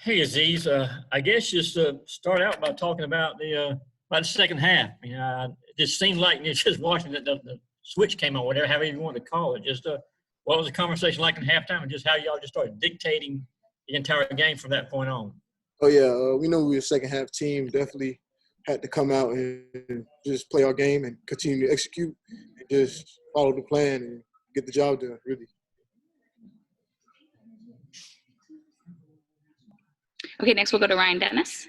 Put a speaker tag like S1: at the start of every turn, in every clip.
S1: Hey, Azeez. I guess just start out by talking about the second half. It just seemed like it's just watching the switch came on, whatever, however you want to call it. Just what was the conversation like in halftime, and just how y'all just started dictating the entire game from that point on?
S2: Oh yeah, we know we were a second half team. Definitely had to come out and just play our game and continue to execute and just follow the plan and get the job done. Really.
S3: Okay, next we'll go to Ryan Dennis.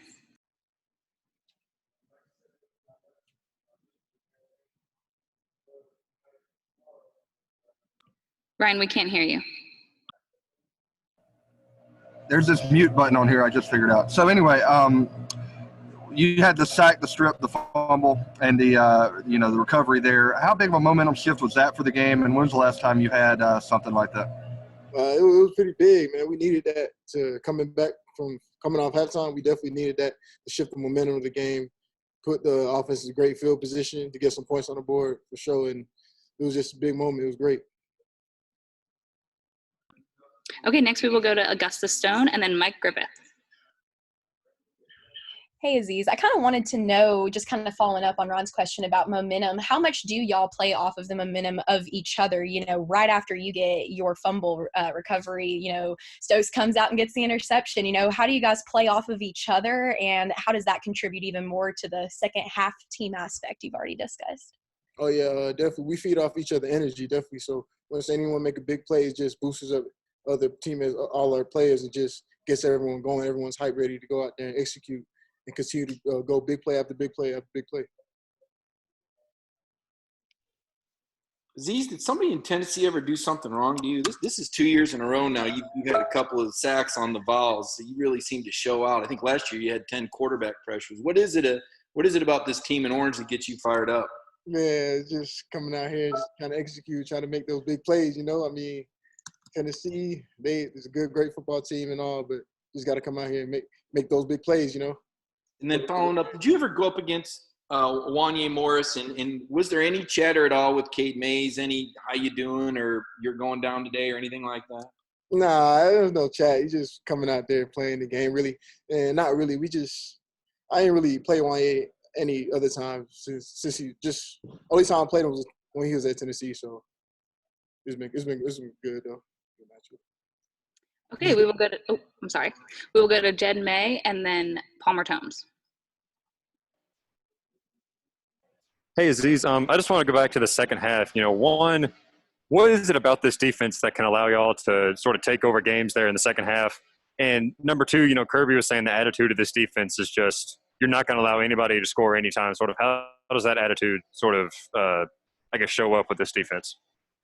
S3: Ryan, we can't hear you.
S4: There's this mute button on here I just figured out. So anyway, you had the sack, the strip, the fumble, and the recovery there. How big of a momentum shift was that for the game, and when's the last time you had something like that?
S2: It was pretty big, man. We needed that to coming off halftime. We definitely needed that to shift the momentum of the game, put the offense in a great field position to get some points on the board for sure. And it was just a big moment. It was great.
S3: Okay, next we will go to Augusta Stone and then Mike Griffith.
S5: Hey, Azeez, I kind of wanted to know, just kind of following up on Ron's question about momentum, how much do y'all play off of the momentum of each other? Right after you get your fumble recovery, Stokes comes out and gets the interception. How do you guys play off of each other, and how does that contribute even more to the second half team aspect you've already discussed?
S2: Oh, yeah, definitely. We feed off each other energy, definitely. So once anyone make a big play, it just boosts up other teammates, all our players, and just gets everyone going. Everyone's hype, ready to go out there and execute and continue to go big play after big play after big play.
S6: Azeez, did somebody in Tennessee ever do something wrong to you? This is 2 years in a row now. You've had a couple of sacks on the Vols. So you really seem to show out. I think last year you had 10 quarterback pressures. What is it about this team in orange that gets you fired up?
S2: Man, just coming out here and just trying to execute, trying to make those big plays, Tennessee, it's a great football team and all, but just got to come out here and make those big plays,
S6: And then following up, did you ever go up against Wanye Morris? And was there any chatter at all with Kate Mays? Any how you doing, or you're going down today, or anything like that?
S2: Nah, there was no chat. He's just coming out there playing the game, really. And not really. I didn't really play Wanye any other time since he just – only time I played him was when he was at Tennessee. So it's been good, though.
S3: Okay, we will go to We will go to Jed May and then Palmer Tomes.
S7: Hey, Azeez, I just want to go back to the second half. One, what is it about this defense that can allow y'all to sort of take over games there in the second half? And number two, Kirby was saying the attitude of this defense is just you're not going to allow anybody to score anytime. Sort of how does that attitude sort of, show up with this defense?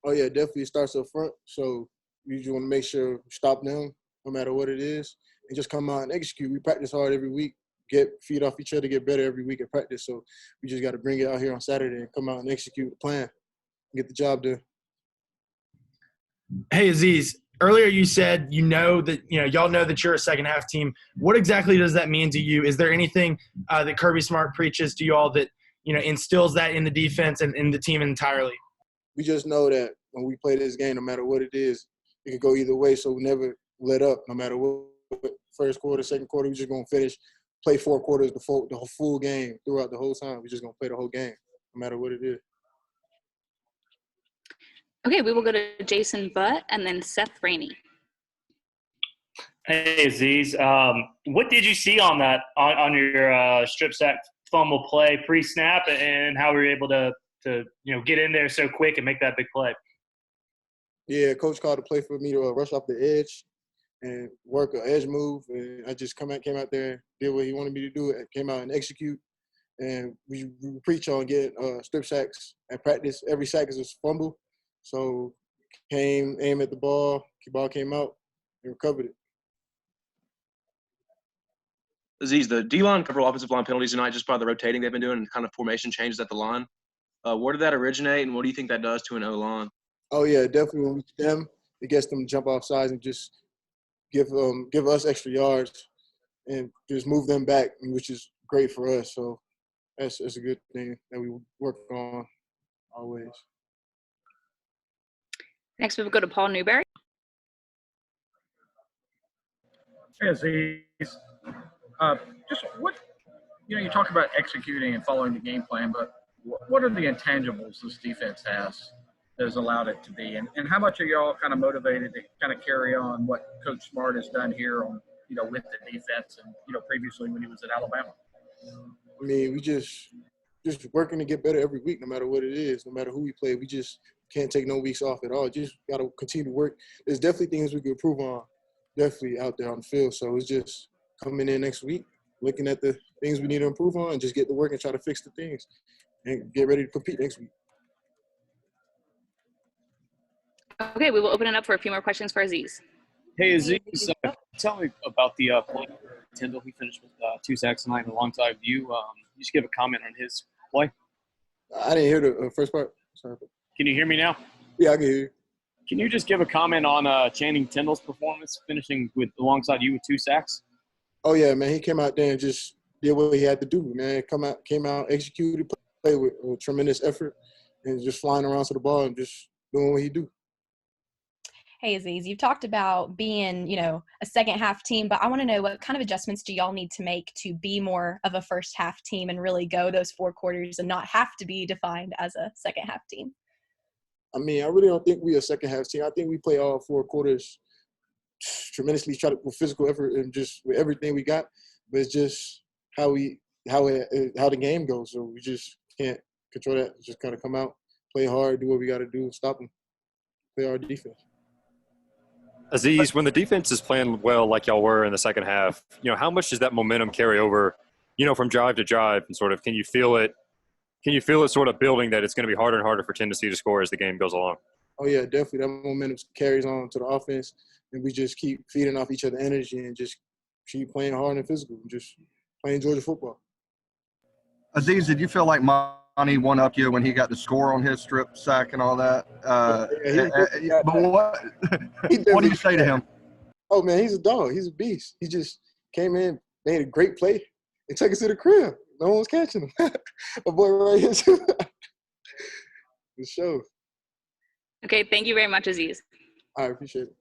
S2: Oh, yeah, definitely starts up front. So you just want to make sure you stop them no matter what it is and just come out and execute. We practice hard every week, feed off each other, get better every week at practice. So we just got to bring it out here on Saturday and come out and execute the plan and get the job done.
S8: Hey, Azeez, earlier you said y'all know that you're a second half team. What exactly does that mean to you? Is there anything that Kirby Smart preaches to you all that instills that in the defense and in the team entirely?
S2: We just know that when we play this game, no matter what it is, it could go either way. So we never let up, no matter what. First quarter, second quarter, we're just gonna play 4 quarters, the full game throughout the whole time. We're just gonna play the whole game, no matter what it is.
S3: Okay, we will go to Jason Butt and then Seth Rainey.
S9: Hey, Azeez. What did you see on on your strip sack fumble play pre-snap, and how were you able to get in there so quick and make that big play?
S2: Yeah, coach called a play for me to rush off the edge and work an edge move, and I just came out there and did what he wanted me to do. I came out and execute, and we preach on getting strip sacks at practice. Every sack is a fumble, so aim at the ball came out, and recovered it.
S10: Azeez, the D-line covered offensive line penalties tonight just by the rotating they've been doing and kind of formation changes at the line. Where did that originate, and what do you think that does to an O-line?
S2: Oh, yeah, definitely when we stem, it gets them to jump off sides and just give us extra yards and just move them back, which is great for us. So that's a good thing that we work on always.
S3: Next, we will go to Paul Newberry.
S11: Hey, Azeez. Just what, you talk about executing and following the game plan, but what are the intangibles this defense has that has allowed it to be? And how much are y'all kind of motivated to kind of carry on what Coach Smart has done here on, with the defense and, previously when he was at Alabama?
S2: I mean, we just working to get better every week, no matter what it is, no matter who we play. We just can't take no weeks off at all. Just got to continue to work. There's definitely things we can improve on, definitely out there on the field. So it's just coming in next week, looking at the things we need to improve on, and just get to work and try to fix the things and get ready to compete next week.
S3: Okay, we will open it up for a few more questions for Azeez.
S12: Hey, Azeez, tell me about the play. Tyndall, he finished with 2 sacks tonight alongside you. You just give a comment on his play.
S2: I didn't hear the first part. Sorry.
S12: Can you hear me now?
S2: Yeah, I can hear you.
S12: Can you just give a comment on Channing Tyndall's performance, finishing alongside you with 2 sacks?
S2: Oh yeah, man, he came out there and just did what he had to do, man. Came out, executed, play with tremendous effort, and just flying around to the ball and just doing what he do.
S5: Hey, Azeez, you've talked about being, a second half team, but I want to know what kind of adjustments do y'all need to make to be more of a first half team and really go those 4 quarters and not have to be defined as a second half team?
S2: I mean, I really don't think we're a second half team. I think we play all 4 quarters tremendously, with physical effort and just with everything we got. But it's just how the game goes. So we just can't control that. Just kind of come out, play hard, do what we got to do, stop them, play our defense.
S7: Azeez, when the defense is playing well like y'all were in the second half, how much does that momentum carry over, from drive to drive, and sort of can you feel it sort of building that it's going to be harder and harder for Tennessee to score as the game goes along?
S2: Oh, yeah, definitely. That momentum carries on to the offense, and we just keep feeding off each other energy and just keep playing hard and physical and just playing Georgia football.
S4: Azeez, did you feel like Monty one-upped you when he got the score on his strip sack and all that? What do you say to him?
S2: Oh, man, he's a dog. He's a beast. He just came in, made a great play, and took us to the crib. No one was catching him. My boy right here, too. Good show.
S3: Okay, thank you very much, Azeez.
S2: I appreciate it.